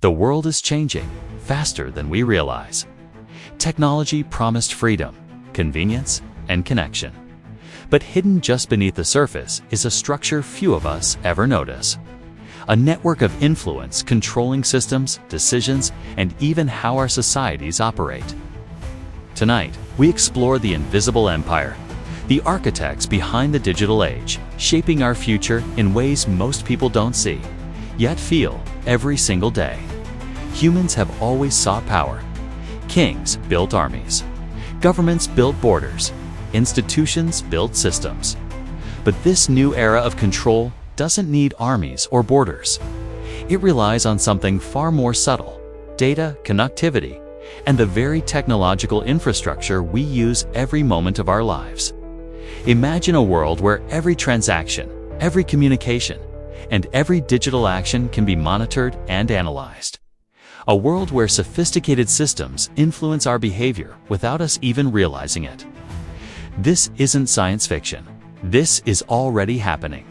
The world is changing faster than we realize. Technology promised freedom, convenience, and connection. But hidden just beneath the surface is a structure few of us ever notice. A network of influence controlling systems, decisions, and even how our societies operate. Tonight, we explore the invisible empire, the architects behind the digital age, shaping our future in ways most people don't see, yet feel every single day. Humans have always sought power. Kings built armies. Governments built borders. Institutions built systems. But this new era of control doesn't need armies or borders. It relies on something far more subtle: data, connectivity, and the very technological infrastructure we use every moment of our lives. Imagine a world where every transaction, every communication, and every digital action can be monitored and analyzed. A world where sophisticated systems influence our behavior without us even realizing it. This isn't science fiction. This is already happening.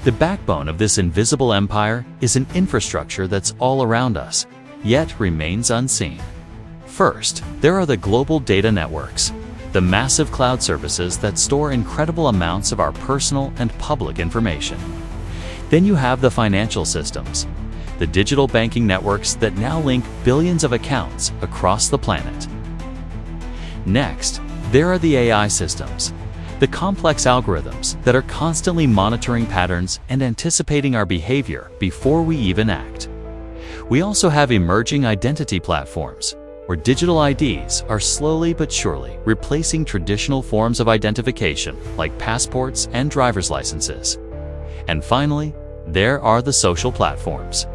The backbone of this invisible empire is an infrastructure that's all around us, yet remains unseen. First, there are the global data networks, the massive cloud services that store incredible amounts of our personal and public information. Then you have the financial systems, the digital banking networks that now link billions of accounts across the planet. Next, there are the AI systems, the complex algorithms that are constantly monitoring patterns and anticipating our behavior before we even act. We also have emerging identity platforms, where digital IDs are slowly but surely replacing traditional forms of identification like passports and driver's licenses. And finally, there are the social platforms,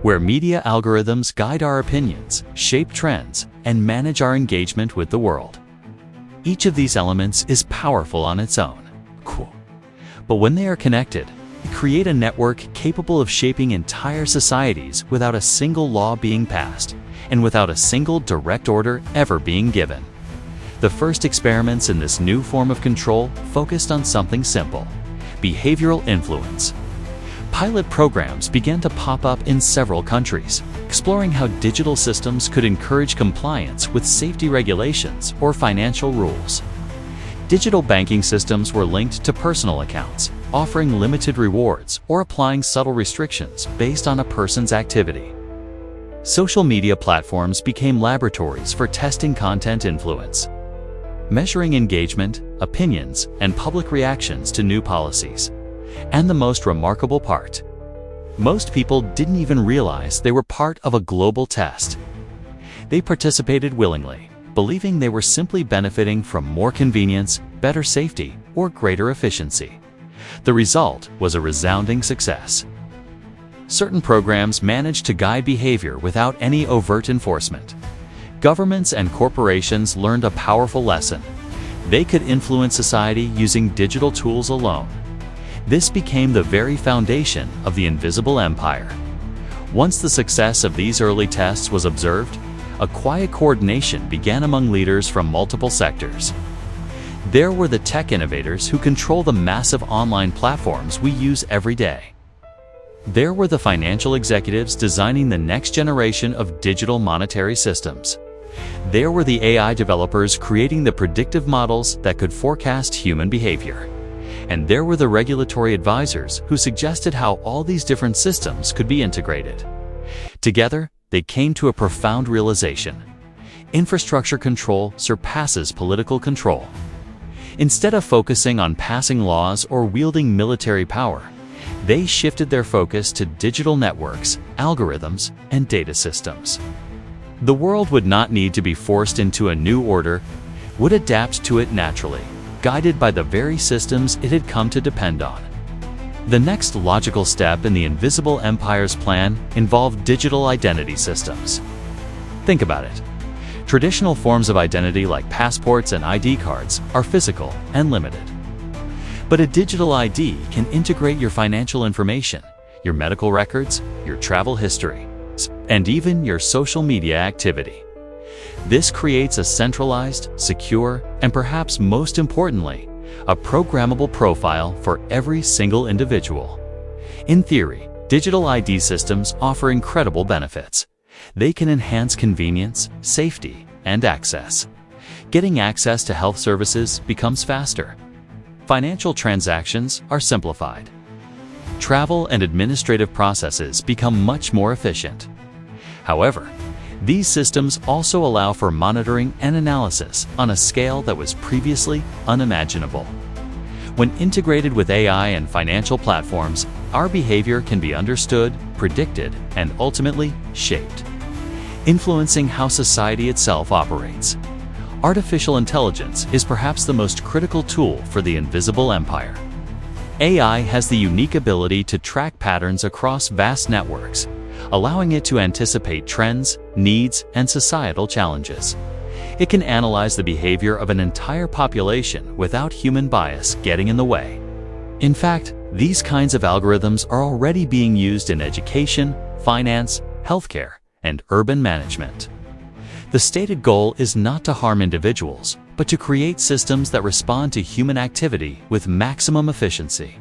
where media algorithms guide our opinions, shape trends, and manage our engagement with the world. Each of these elements is powerful on its own. Cool. But when they are connected, they create a network capable of shaping entire societies without a single law being passed, and without a single direct order ever being given. The first experiments in this new form of control focused on something simple: behavioral influence. Pilot programs began to pop up in several countries, exploring how digital systems could encourage compliance with safety regulations or financial rules. Digital banking systems were linked to personal accounts, offering limited rewards or applying subtle restrictions based on a person's activity. Social media platforms became laboratories for testing content influence, measuring engagement, opinions, and public reactions to new policies. And the most remarkable part: most people didn't even realize they were part of a global test. They participated willingly, believing they were simply benefiting from more convenience, better safety, or greater efficiency. The result was a resounding success. Certain programs managed to guide behavior without any overt enforcement. Governments and corporations learned a powerful lesson: they could influence society using digital tools alone. This became the very foundation of the invisible empire. Once the success of these early tests was observed, a quiet coordination began among leaders from multiple sectors. There were the tech innovators who control the massive online platforms we use every day. There were the financial executives designing the next generation of digital monetary systems. There were the AI developers creating the predictive models that could forecast human behavior. And there were the regulatory advisors who suggested how all these different systems could be integrated. Together, they came to a profound realization: infrastructure control surpasses political control. Instead of focusing on passing laws or wielding military power, they shifted their focus to digital networks, algorithms, and data systems. The world would not need to be forced into a new order, would adapt to it naturally, guided by the very systems it had come to depend on. The next logical step in the invisible empire's plan involved digital identity systems. Think about it. Traditional forms of identity like passports and ID cards are physical and limited. But a digital ID can integrate your financial information, your medical records, your travel history, and even your social media activity. This creates a centralized, secure, and perhaps most importantly, a programmable profile for every single individual. In theory, Digital ID systems offer incredible benefits. They can enhance convenience, safety, and access. Getting access to health services becomes faster. Financial transactions are simplified. Travel and administrative processes become much more efficient. However, these systems also allow for monitoring and analysis on a scale that was previously unimaginable. When integrated with AI and financial platforms, our behavior can be understood, predicted, and ultimately shaped, influencing how society itself operates. Artificial intelligence is perhaps the most critical tool for the invisible empire. AI has the unique ability to track patterns across vast networks, allowing it to anticipate trends, needs, and societal challenges. It can analyze the behavior of an entire population without human bias getting in the way. In fact, these kinds of algorithms are already being used in education, finance, healthcare, and urban management. The stated goal is not to harm individuals, but to create systems that respond to human activity with maximum efficiency.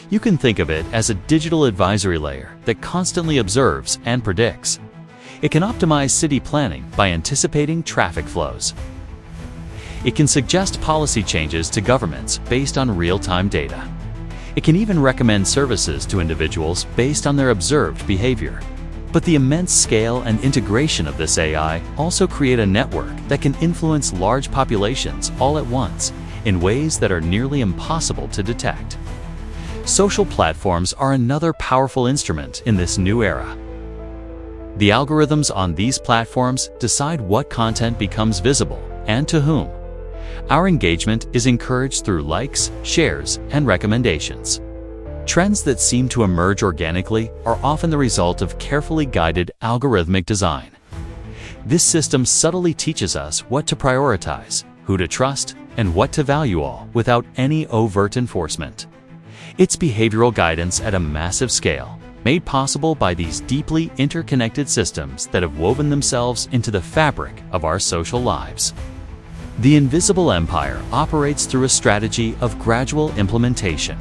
You can think of it as a digital advisory layer that constantly observes and predicts. It can optimize city planning by anticipating traffic flows. It can suggest policy changes to governments based on real-time data. It can even recommend services to individuals based on their observed behavior. But the immense scale and integration of this AI also create a network that can influence large populations all at once in ways that are nearly impossible to detect. Social platforms are another powerful instrument in this new era. The algorithms on these platforms decide what content becomes visible and to whom. Our engagement is encouraged through likes, shares, and recommendations. Trends that seem to emerge organically are often the result of carefully guided algorithmic design. This system subtly teaches us what to prioritize, who to trust, and what to value, all without any overt enforcement. It's behavioral guidance at a massive scale, made possible by these deeply interconnected systems that have woven themselves into the fabric of our social lives. The invisible empire operates through a strategy of gradual implementation.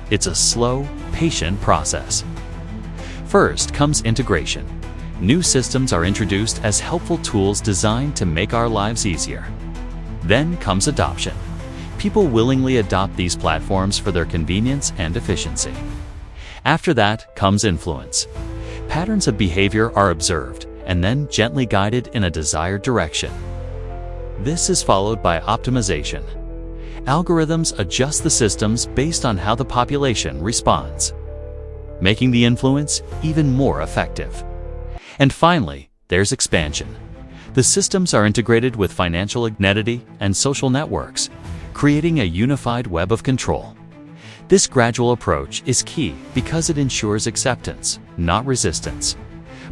It's a slow, patient process. First comes integration. New systems are introduced as helpful tools designed to make our lives easier. Then comes adoption. People willingly adopt these platforms for their convenience and efficiency. After that comes influence. Patterns of behavior are observed and then gently guided in a desired direction. This is followed by optimization. Algorithms adjust the systems based on how the population responds, making the influence even more effective. And finally, there's expansion. The systems are integrated with financial identity and social networks, creating a unified web of control. This gradual approach is key because it ensures acceptance, not resistance.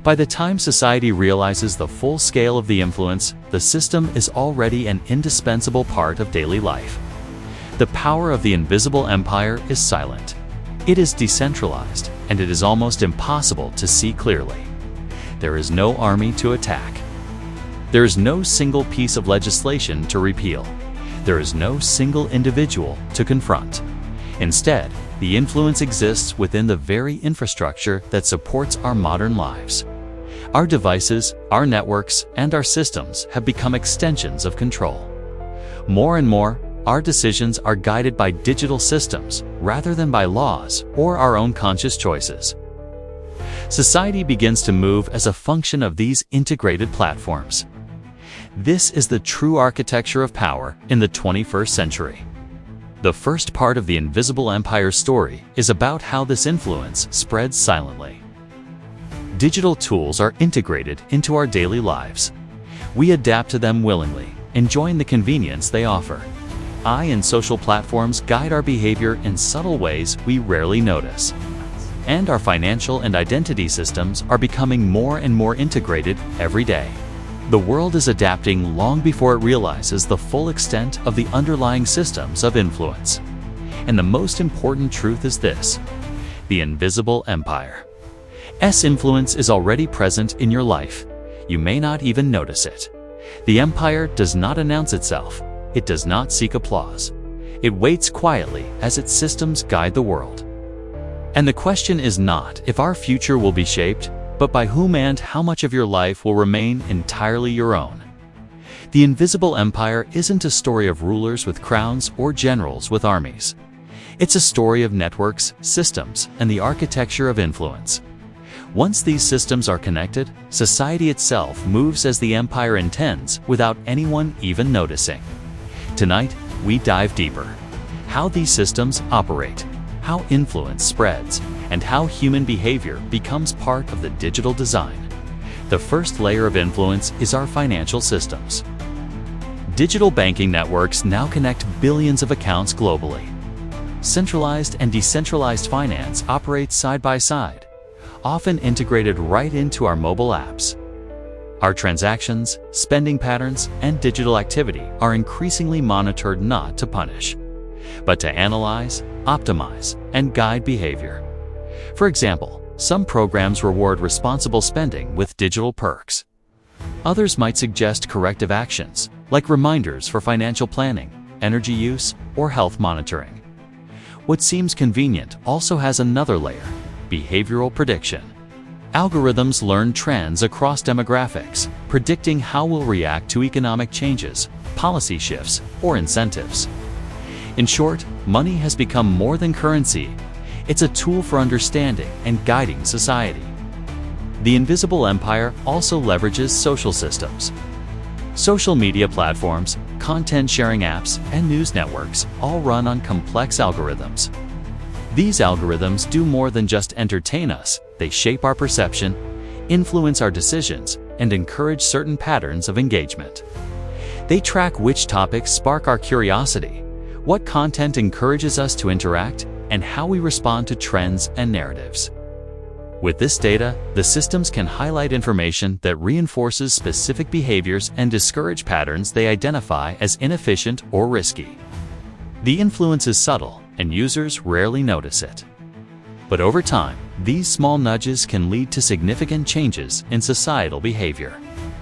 By the time society realizes the full scale of the influence, the system is already an indispensable part of daily life. The power of the invisible empire is silent. It is decentralized, and it is almost impossible to see clearly. There is no army to attack. There is no single piece of legislation to repeal. There is no single individual to confront. Instead, the influence exists within the very infrastructure that supports our modern lives. Our devices, our networks, and our systems have become extensions of control. More and more, our decisions are guided by digital systems rather than by laws or our own conscious choices. Society begins to move as a function of these integrated platforms. This is the true architecture of power in the 21st century. The first part of the Invisible Empire story is about how this influence spreads silently. Digital tools are integrated into our daily lives. We adapt to them willingly, enjoying the convenience they offer. AI and social platforms guide our behavior in subtle ways we rarely notice. And our financial and identity systems are becoming more and more integrated every day. The world is adapting long before it realizes the full extent of the underlying systems of influence. And the most important truth is this: the invisible empire's influence is already present in your life. You may not even notice it. The empire does not announce itself. It does not seek applause. It waits quietly as its systems guide the world. And the question is not if our future will be shaped, but by whom and how much of your life will remain entirely your own. The invisible empire isn't a story of rulers with crowns or generals with armies. It's a story of networks, systems, and the architecture of influence. Once these systems are connected, society itself moves as the empire intends without anyone even noticing. Tonight, we dive deeper. How these systems operate, how influence spreads, and how human behavior becomes part of the digital design. The first layer of influence is our financial systems. Digital banking networks now connect billions of accounts globally. Centralized and decentralized finance operates side by side, often integrated right into our mobile apps. Our transactions, spending patterns, and digital activity are increasingly monitored not to punish, but to analyze, optimize, and guide behavior. For example, some programs reward responsible spending with digital perks. Others might suggest corrective actions, like reminders for financial planning, energy use, or health monitoring. What seems convenient also has another layer: behavioral prediction. Algorithms learn trends across demographics, predicting how we'll react to economic changes, policy shifts, or incentives. In short, money has become more than currency. It's a tool for understanding and guiding society. The invisible empire also leverages social systems. Social media platforms, content-sharing apps, and news networks all run on complex algorithms. These algorithms do more than just entertain us. They shape our perception, influence our decisions, and encourage certain patterns of engagement. They track which topics spark our curiosity, what content encourages us to interact, and how we respond to trends and narratives. With this data, the systems can highlight information that reinforces specific behaviors and discourage patterns they identify as inefficient or risky. The influence is subtle, and users rarely notice it. But over time, these small nudges can lead to significant changes in societal behavior.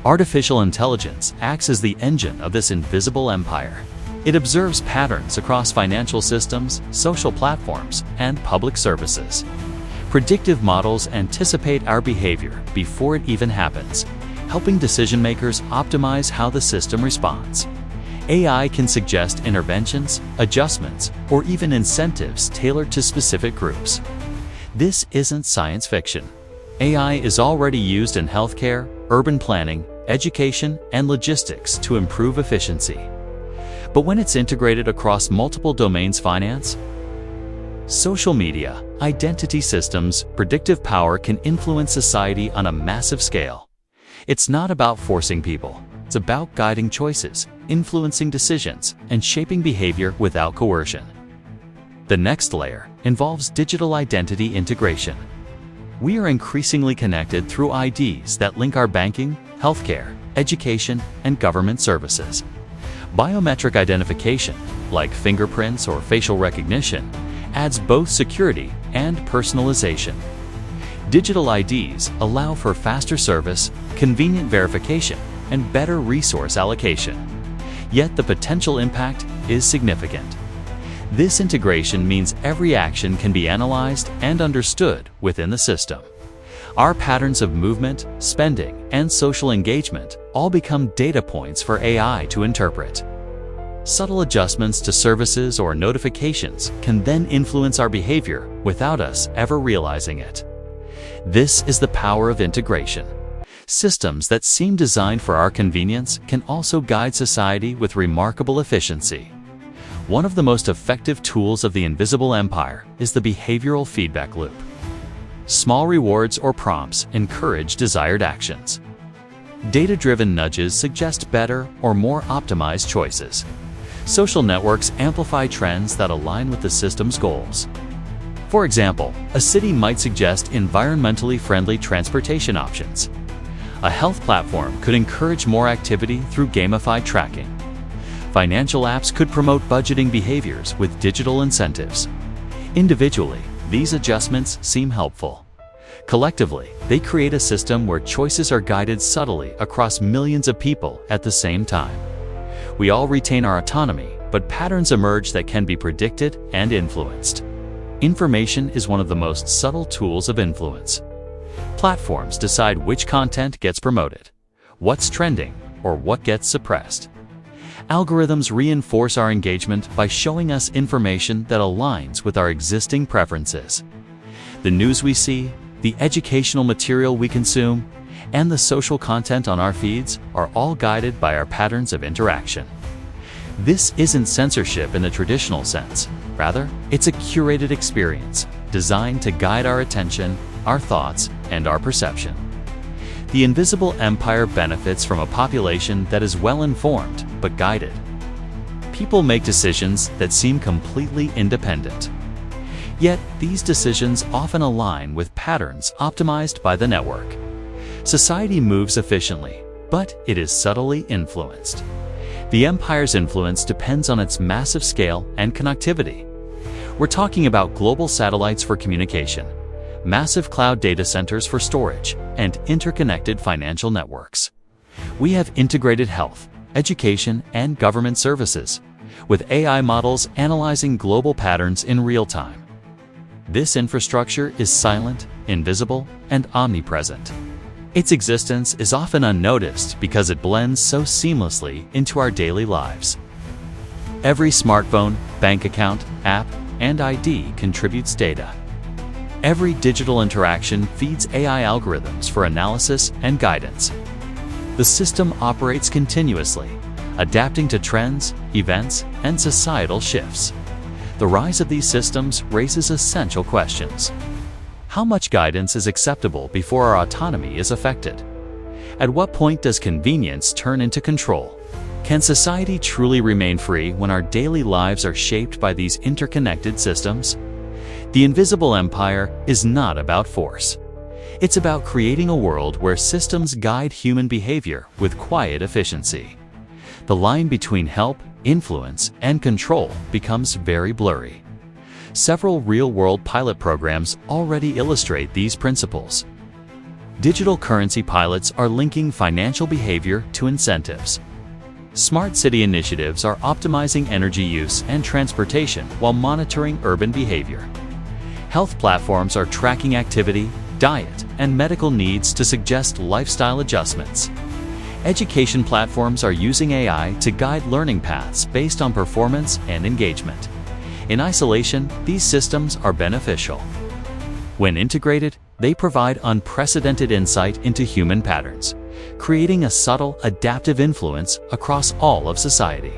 Artificial intelligence acts as the engine of this invisible empire. It observes patterns across financial systems, social platforms, and public services. Predictive models anticipate our behavior before it even happens, helping decision-makers optimize how the system responds. AI can suggest interventions, adjustments, or even incentives tailored to specific groups. This isn't science fiction. AI is already used in healthcare, urban planning, education, and logistics to improve efficiency. But when it's integrated across multiple domains: finance, social media, identity systems, predictive power can influence society on a massive scale. It's not about forcing people. It's about guiding choices, influencing decisions, and shaping behavior without coercion. The next layer involves digital identity integration. We are increasingly connected through IDs that link our banking, healthcare, education, and government services. Biometric identification, like fingerprints or facial recognition, adds both security and personalization. Digital IDs allow for faster service, convenient verification, and better resource allocation. Yet the potential impact is significant. This integration means every action can be analyzed and understood within the system. Our patterns of movement, spending, and social engagement all become data points for AI to interpret. Subtle adjustments to services or notifications can then influence our behavior without us ever realizing it. This is the power of integration. Systems that seem designed for our convenience can also guide society with remarkable efficiency. One of the most effective tools of the invisible empire is the behavioral feedback loop. Small rewards or prompts encourage desired actions. Data-driven nudges suggest better or more optimized choices. Social networks amplify trends that align with the system's goals. For example, a city might suggest environmentally friendly transportation options. A health platform could encourage more activity through gamified tracking. Financial apps could promote budgeting behaviors with digital incentives. Individually, these adjustments seem helpful. Collectively, they create a system where choices are guided subtly across millions of people at the same time. We all retain our autonomy, but patterns emerge that can be predicted and influenced. Information is one of the most subtle tools of influence. Platforms decide which content gets promoted, what's trending, or what gets suppressed. Algorithms reinforce our engagement by showing us information that aligns with our existing preferences. The news we see, the educational material we consume, and the social content on our feeds are all guided by our patterns of interaction. This isn't censorship in the traditional sense. Rather, it's a curated experience designed to guide our attention, our thoughts, and our perception. The invisible empire benefits from a population that is well-informed but guided. People make decisions that seem completely independent. Yet, these decisions often align with patterns optimized by the network. Society moves efficiently, but it is subtly influenced. The empire's influence depends on its massive scale and connectivity. We're talking about global satellites for communication, massive cloud data centers for storage, and interconnected financial networks. We have integrated health, education, and government services, with AI models analyzing global patterns in real time. This infrastructure is silent, invisible, and omnipresent. Its existence is often unnoticed because it blends so seamlessly into our daily lives. Every smartphone, bank account, app, and ID contributes data. Every digital interaction feeds AI algorithms for analysis and guidance. The system operates continuously, adapting to trends, events, and societal shifts. The rise of these systems raises essential questions. How much guidance is acceptable before our autonomy is affected? At what point does convenience turn into control? Can society truly remain free when our daily lives are shaped by these interconnected systems? The invisible empire is not about force. It's about creating a world where systems guide human behavior with quiet efficiency. The line between help, influence, and control becomes very blurry. Several real-world pilot programs already illustrate these principles. Digital currency pilots are linking financial behavior to incentives. Smart city initiatives are optimizing energy use and transportation while monitoring urban behavior. Health platforms are tracking activity, diet, and medical needs to suggest lifestyle adjustments. Education platforms are using AI to guide learning paths based on performance and engagement. In isolation, these systems are beneficial. When integrated, they provide unprecedented insight into human patterns, creating a subtle, adaptive influence across all of society.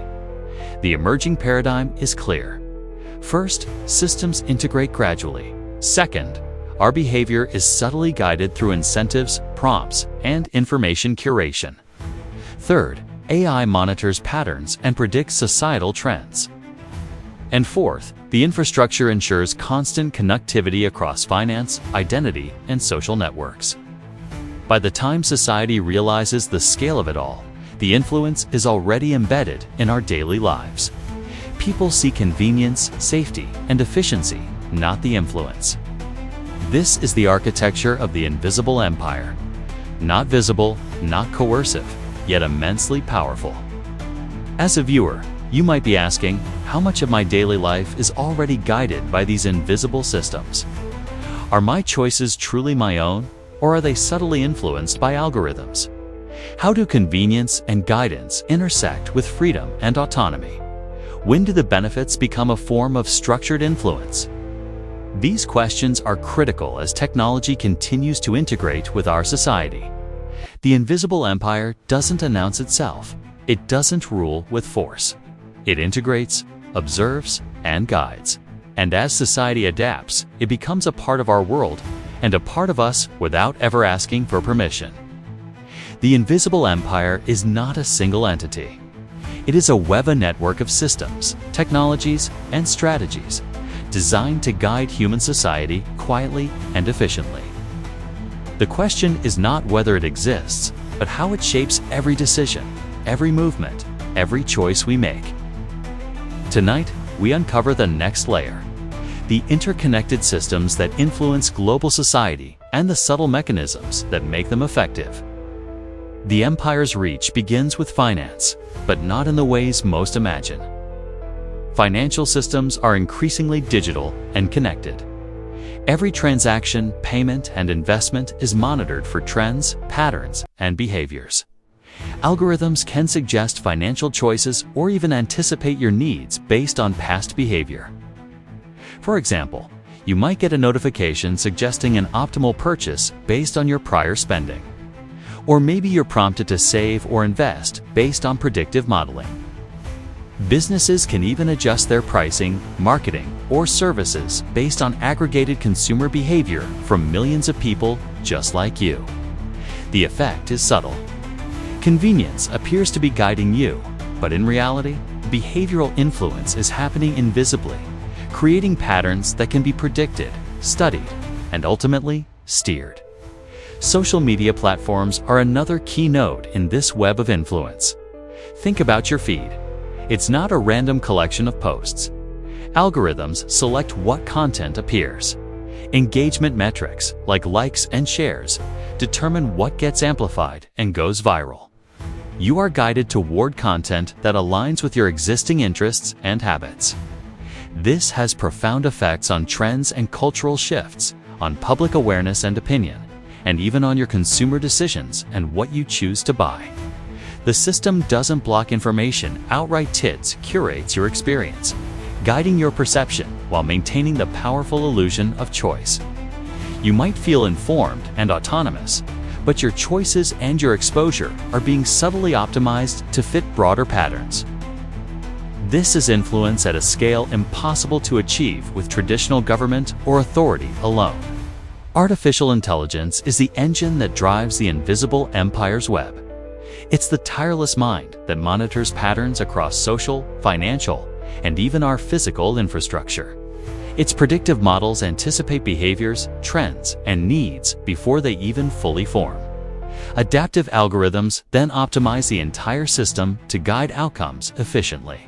The emerging paradigm is clear. First, systems integrate gradually. Second, our behavior is subtly guided through incentives, prompts, and information curation. Third, AI monitors patterns and predicts societal trends. And fourth, the infrastructure ensures constant connectivity across finance, identity, and social networks. By the time society realizes the scale of it all, the influence is already embedded in our daily lives. People see convenience, safety, and efficiency, not the influence. This is the architecture of the invisible empire. Not visible, not coercive, yet immensely powerful. As a viewer, you might be asking, how much of my daily life is already guided by these invisible systems? Are my choices truly my own, or are they subtly influenced by algorithms? How do convenience and guidance intersect with freedom and autonomy? When do the benefits become a form of structured influence? These questions are critical as technology continues to integrate with our society. The invisible empire doesn't announce itself. It doesn't rule with force. It integrates, observes, and guides. And as society adapts, it becomes a part of our world and a part of us without ever asking for permission. The invisible empire is not a single entity. It is a web network of systems, technologies, and strategies designed to guide human society quietly and efficiently. The question is not whether it exists, but how it shapes every decision, every movement, every choice we make. Tonight, we uncover the next layer, the interconnected systems that influence global society and the subtle mechanisms that make them effective. The empire's reach begins with finance, but not in the ways most imagine. financial systems are increasingly digital and connected. Every transaction, payment, and investment is monitored for trends, patterns, and behaviors. Algorithms can suggest financial choices or even anticipate your needs based on past behavior. For example, you might get a notification suggesting an optimal purchase based on your prior spending. Or maybe you're prompted to save or invest based on predictive modeling. Businesses can even adjust their pricing, marketing, or services based on aggregated consumer behavior from millions of people just like you. The effect is subtle. Convenience appears to be guiding you, but in reality, behavioral influence is happening invisibly, creating patterns that can be predicted, studied, and ultimately steered. Social media platforms are another key node in this web of influence. Think about your feed. It's not a random collection of posts. Algorithms select what content appears. Engagement metrics, like likes and shares, determine what gets amplified and goes viral. You are guided toward content that aligns with your existing interests and habits. This has profound effects on trends and cultural shifts, on public awareness and opinion, and even on your consumer decisions and what you choose to buy. The system doesn't block information, outright curates your experience, guiding your perception while maintaining the powerful illusion of choice. You might feel informed and autonomous, but your choices and your exposure are being subtly optimized to fit broader patterns. This is influence at a scale impossible to achieve with traditional government or authority alone. Artificial intelligence is the engine that drives the invisible empire's web. It's the tireless mind that monitors patterns across social, financial, and even our physical infrastructure. Its predictive models anticipate behaviors, trends, and needs before they even fully form. Adaptive algorithms then optimize the entire system to guide outcomes efficiently.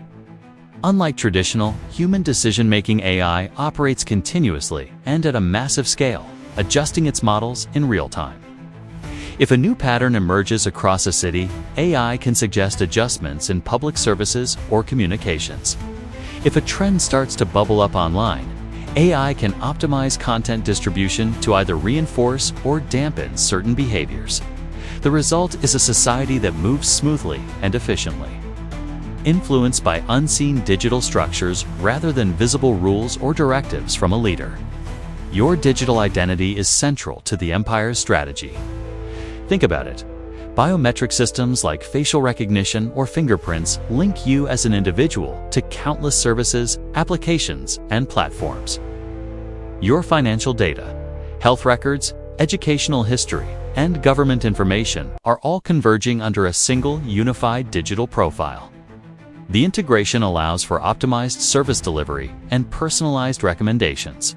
Unlike traditional, human decision-making AI operates continuously and at a massive scale, adjusting its models in real time. If a new pattern emerges across a city, AI can suggest adjustments in public services or communications. If a trend starts to bubble up online, AI can optimize content distribution to either reinforce or dampen certain behaviors. The result is a society that moves smoothly and efficiently, influenced by unseen digital structures rather than visible rules or directives from a leader. Your digital identity is central to the empire's strategy. Think about it. Biometric systems like facial recognition or fingerprints link you as an individual to countless services, applications, and platforms. Your financial data, health records, educational history, and government information are all converging under a single unified digital profile. The integration allows for optimized service delivery and personalized recommendations.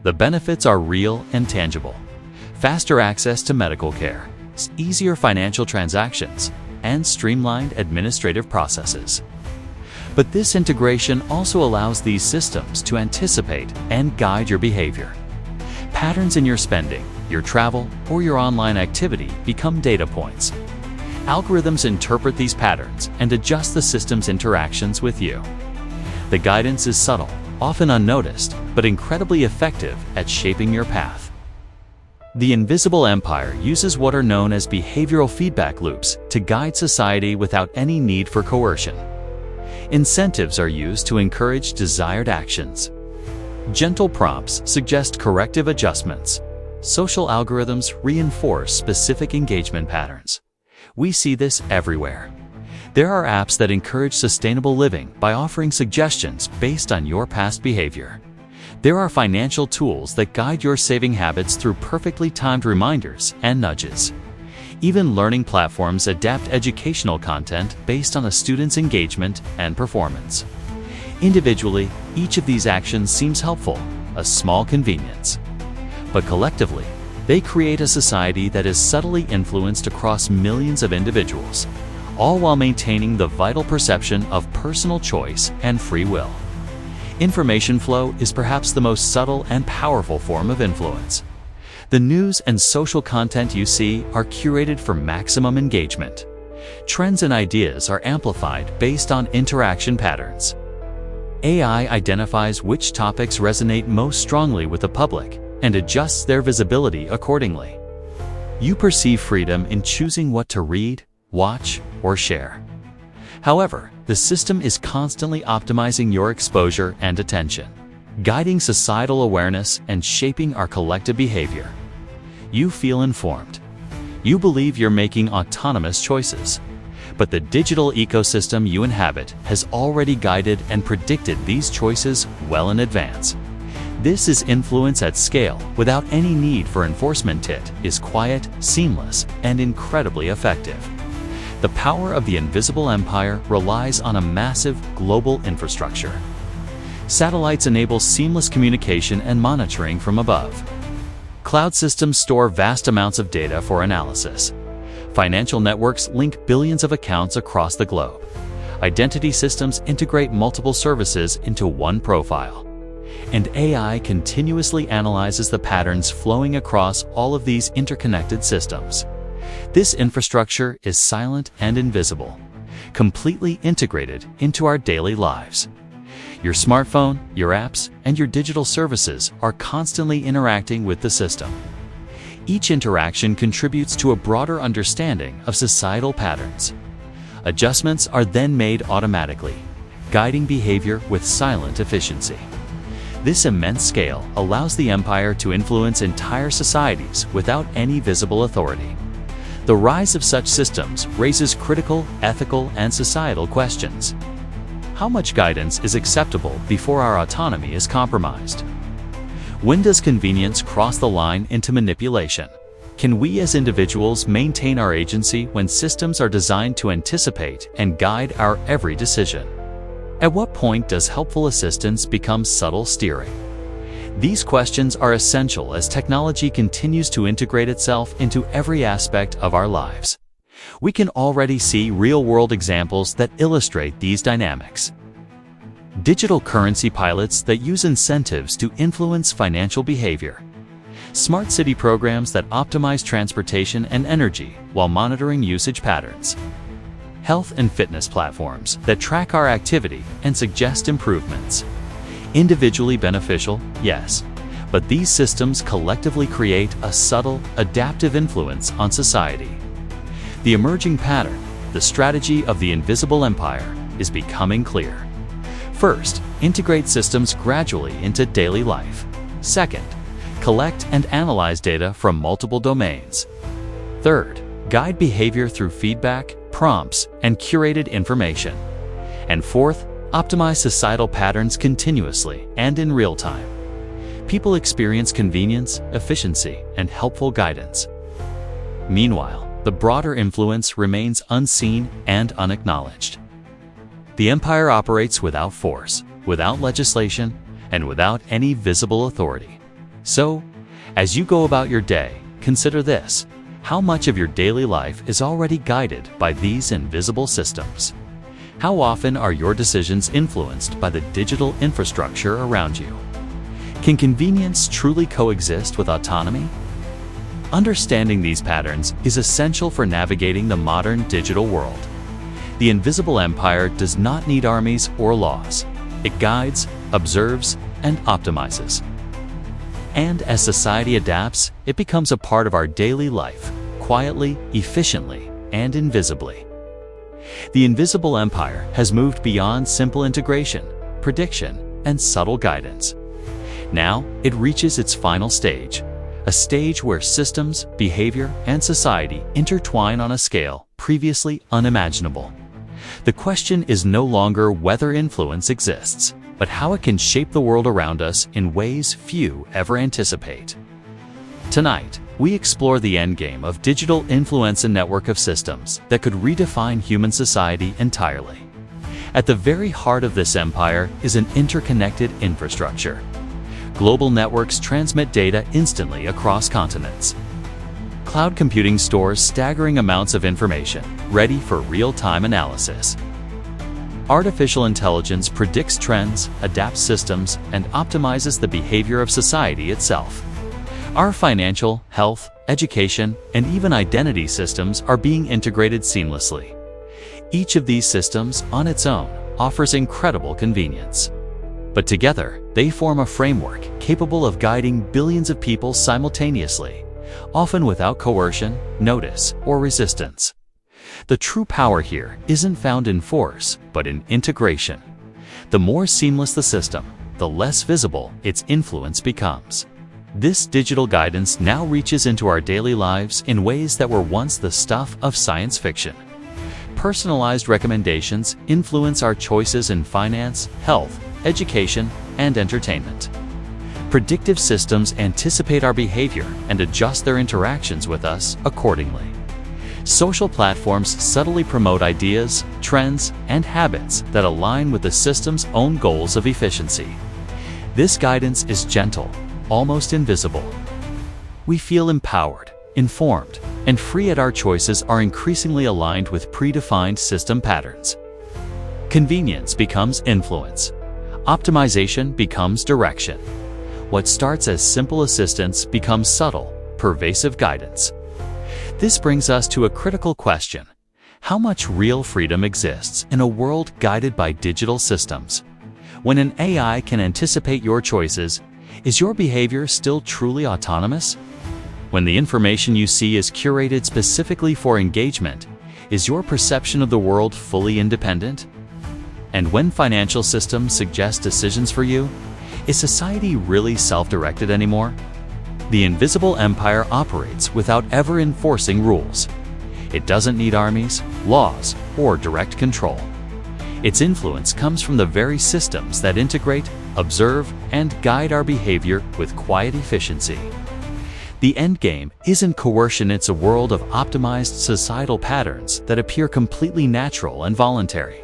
The benefits are real and tangible. Faster access to medical care, easier financial transactions, and streamlined administrative processes. But this integration also allows these systems to anticipate and guide your behavior. Patterns in your spending, your travel, or your online activity become data points. Algorithms interpret these patterns and adjust the system's interactions with you. The guidance is subtle, often unnoticed, but incredibly effective at shaping your path. The invisible empire uses what are known as behavioral feedback loops to guide society without any need for coercion. Incentives are used to encourage desired actions. Gentle prompts suggest corrective adjustments. Social algorithms reinforce specific engagement patterns. We see this everywhere. There are apps that encourage sustainable living by offering suggestions based on your past behavior. There are financial tools that guide your saving habits through perfectly timed reminders and nudges. Even learning platforms adapt educational content based on a student's engagement and performance. Individually, each of these actions seems helpful, a small convenience. But collectively, they create a society that is subtly influenced across millions of individuals, all while maintaining the vital perception of personal choice and free will. Information flow is perhaps the most subtle and powerful form of influence. The news and social content you see are curated for maximum engagement. Trends and ideas are amplified based on interaction patterns. AI identifies which topics resonate most strongly with the public and adjusts their visibility accordingly. You perceive freedom in choosing what to read, watch, or share. However, the system is constantly optimizing your exposure and attention, guiding societal awareness and shaping our collective behavior. You feel informed. You believe you're making autonomous choices. But the digital ecosystem you inhabit has already guided and predicted these choices well in advance. This is influence at scale without any need for enforcement. It is quiet, seamless, and incredibly effective. The power of the invisible empire relies on a massive global infrastructure. Satellites enable seamless communication and monitoring from above. Cloud systems store vast amounts of data for analysis. Financial networks link billions of accounts across the globe. Identity systems integrate multiple services into one profile. And AI continuously analyzes the patterns flowing across all of these interconnected systems. This infrastructure is silent and invisible, completely integrated into our daily lives. Your smartphone, your apps, and your digital services are constantly interacting with the system. Each interaction contributes to a broader understanding of societal patterns. Adjustments are then made automatically, guiding behavior with silent efficiency. This immense scale allows the empire to influence entire societies without any visible authority. The rise of such systems raises critical, ethical, and societal questions. How much guidance is acceptable before our autonomy is compromised? When does convenience cross the line into manipulation? Can we as individuals maintain our agency when systems are designed to anticipate and guide our every decision? At what point does helpful assistance become subtle steering? These questions are essential as technology continues to integrate itself into every aspect of our lives. We can already see real-world examples that illustrate these dynamics. Digital currency pilots that use incentives to influence financial behavior. Smart city programs that optimize transportation and energy while monitoring usage patterns. Health and fitness platforms that track our activity and suggest improvements. Individually beneficial, yes, but these systems collectively create a subtle, adaptive influence on society. The emerging pattern, the strategy of the invisible empire, is becoming clear. First, integrate systems gradually into daily life. Second, collect and analyze data from multiple domains. Third, guide behavior through feedback, prompts, and curated information. And fourth, optimize societal patterns continuously and in real time. People experience convenience, efficiency, and helpful guidance. Meanwhile, the broader influence remains unseen and unacknowledged. The empire operates without force, without legislation, and without any visible authority. So, as you go about your day, consider this: how much of your daily life is already guided by these invisible systems? How often are your decisions influenced by the digital infrastructure around you? Can convenience truly coexist with autonomy? Understanding these patterns is essential for navigating the modern digital world. The invisible empire does not need armies or laws. It guides, observes, and optimizes. And as society adapts, it becomes a part of our daily life, quietly, efficiently, and invisibly. The invisible empire has moved beyond simple integration, prediction, and subtle guidance. Now, it reaches its final stage, a stage where systems, behavior, and society intertwine on a scale previously unimaginable. The question is no longer whether influence exists, but how it can shape the world around us in ways few ever anticipate. Tonight, we explore the endgame of digital influence and network of systems that could redefine human society entirely. At the very heart of this empire is an interconnected infrastructure. Global networks transmit data instantly across continents. Cloud computing stores staggering amounts of information, ready for real-time analysis. Artificial intelligence predicts trends, adapts systems, and optimizes the behavior of society itself. Our financial, health, education, and even identity systems are being integrated seamlessly. Each of these systems, on its own, offers incredible convenience. but together they form a framework capable of guiding billions of people simultaneously, often without coercion, notice, or resistance. The true power here isn't found in force, but in integration. The more seamless the system, the less visible its influence becomes. This digital guidance now reaches into our daily lives in ways that were once the stuff of science fiction. Personalized recommendations influence our choices in finance, health, education, and entertainment. Predictive systems anticipate our behavior and adjust their interactions with us accordingly. Social platforms subtly promote ideas, trends, and habits that align with the system's own goals of efficiency. This guidance is gentle, almost invisible. We feel empowered, informed, and free as our choices are increasingly aligned with predefined system patterns. Convenience becomes influence. Optimization becomes direction. What starts as simple assistance becomes subtle, pervasive guidance. This brings us to a critical question. How much real freedom exists in a world guided by digital systems? When an AI can anticipate your choices, is your behavior still truly autonomous? When the information you see is curated specifically for engagement, is your perception of the world fully independent? And when financial systems suggest decisions for you, is society really self-directed anymore? The invisible empire operates without ever enforcing rules. It doesn't need armies, laws, or direct control. Its influence comes from the very systems that integrate, observe, and guide our behavior with quiet efficiency. The endgame isn't coercion, it's a world of optimized societal patterns that appear completely natural and voluntary.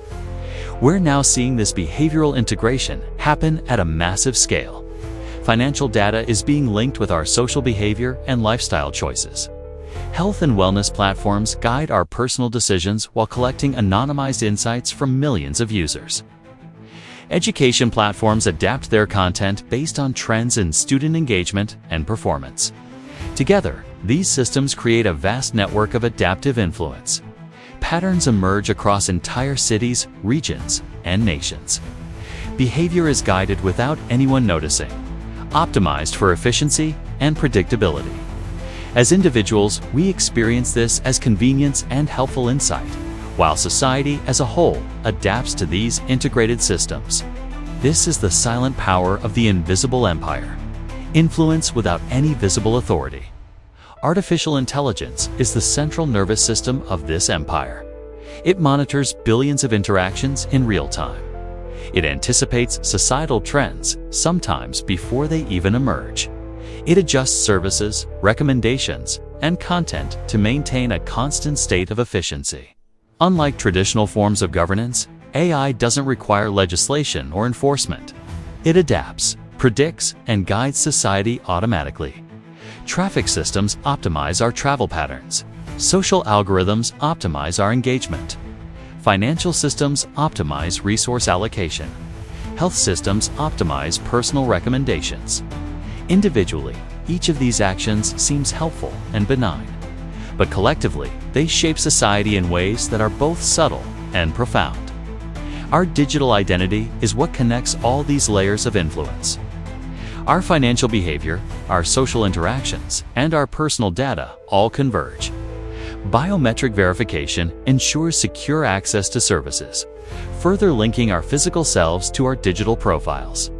We're now seeing this behavioral integration happen at a massive scale. Financial data is being linked with our social behavior and lifestyle choices. Health and wellness platforms guide our personal decisions while collecting anonymized insights from millions of users. Education platforms adapt their content based on trends in student engagement and performance. Together, these systems create a vast network of adaptive influence. Patterns emerge across entire cities, regions, and nations. Behavior is guided without anyone noticing, optimized for efficiency and predictability. As individuals, we experience this as convenience and helpful insight, while society as a whole adapts to these integrated systems. This is the silent power of the invisible empire. Influence without any visible authority. Artificial intelligence is the central nervous system of this empire. It monitors billions of interactions in real time. It anticipates societal trends, sometimes before they even emerge. It adjusts services, recommendations, and content to maintain a constant state of efficiency. Unlike traditional forms of governance, AI doesn't require legislation or enforcement. It adapts, predicts, and guides society automatically. Traffic systems optimize our travel patterns. Social algorithms optimize our engagement. Financial systems optimize resource allocation. Health systems optimize personal recommendations. Individually, each of these actions seems helpful and benign, but collectively, they shape society in ways that are both subtle and profound. Our digital identity is what connects all these layers of influence. Our financial behavior, our social interactions, and our personal data all converge. Biometric verification ensures secure access to services, further linking our physical selves to our digital profiles.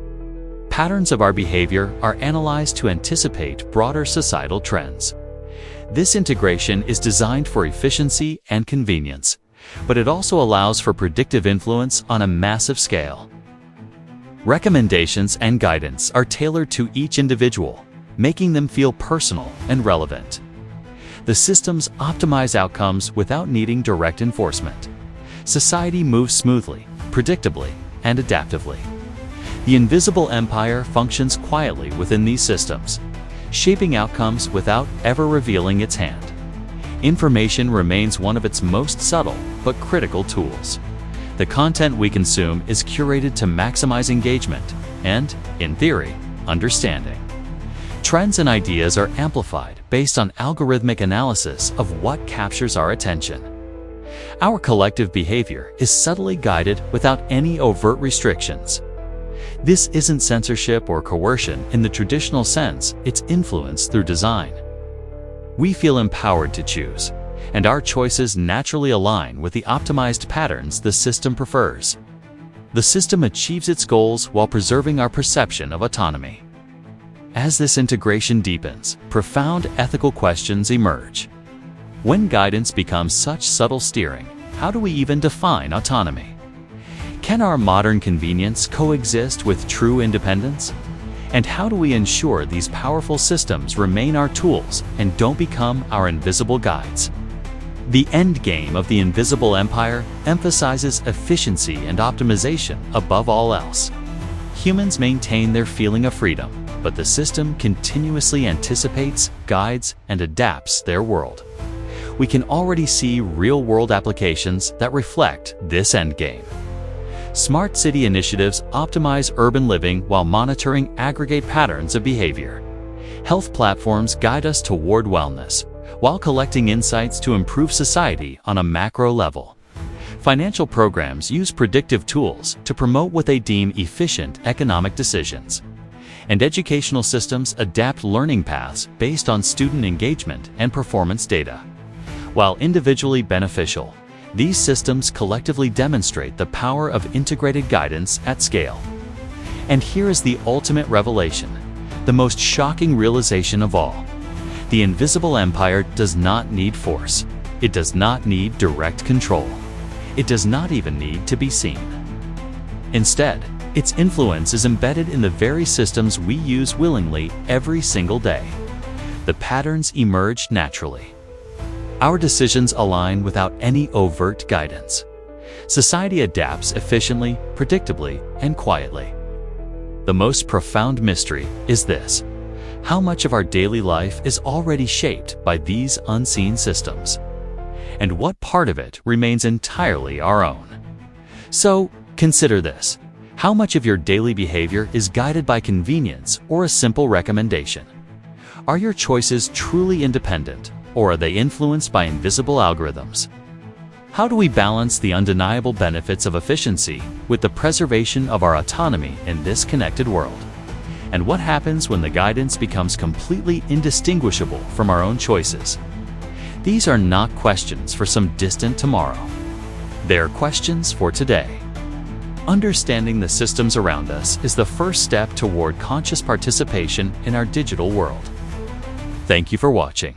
Patterns of our behavior are analyzed to anticipate broader societal trends. This integration is designed for efficiency and convenience, but it also allows for predictive influence on a massive scale. Recommendations and guidance are tailored to each individual, making them feel personal and relevant. The systems optimize outcomes without needing direct enforcement. Society moves smoothly, predictably, and adaptively. The invisible empire functions quietly within these systems, shaping outcomes without ever revealing its hand. Information remains one of its most subtle but critical tools. The content we consume is curated to maximize engagement and, in theory, understanding. Trends and ideas are amplified based on algorithmic analysis of what captures our attention. Our collective behavior is subtly guided without any overt restrictions. This isn't censorship or coercion in the traditional sense, it's influence through design. We feel empowered to choose, and our choices naturally align with the optimized patterns the system prefers. The system achieves its goals while preserving our perception of autonomy. As this integration deepens, profound ethical questions emerge. When guidance becomes such subtle steering, how do we even define autonomy? Can our modern convenience coexist with true independence? And how do we ensure these powerful systems remain our tools and don't become our invisible guides? The endgame of the invisible empire emphasizes efficiency and optimization above all else. Humans maintain their feeling of freedom, but the system continuously anticipates, guides, and adapts their world. We can already see real-world applications that reflect this endgame. Smart city initiatives optimize urban living while monitoring aggregate patterns of behavior. Health platforms guide us toward wellness, while collecting insights to improve society on a macro level. Financial programs use predictive tools to promote what they deem efficient economic decisions. And educational systems adapt learning paths based on student engagement and performance data. While individually beneficial, these systems collectively demonstrate the power of integrated guidance at scale. And here is the ultimate revelation, the most shocking realization of all. The invisible empire does not need force. It does not need direct control. It does not even need to be seen. Instead, its influence is embedded in the very systems we use willingly every single day. The patterns emerge naturally. Our decisions align without any overt guidance. Society adapts efficiently, predictably, and quietly. The most profound mystery is this: how much of our daily life is already shaped by these unseen systems? And what part of it remains entirely our own? So, consider this. How much of your daily behavior is guided by convenience or a simple recommendation? Are your choices truly independent, or are they influenced by invisible algorithms? How do we balance the undeniable benefits of efficiency with the preservation of our autonomy in this connected world? And what happens when the guidance becomes completely indistinguishable from our own choices? These are not questions for some distant tomorrow. They are questions for today. Understanding the systems around us is the first step toward conscious participation in our digital world. Thank you for watching.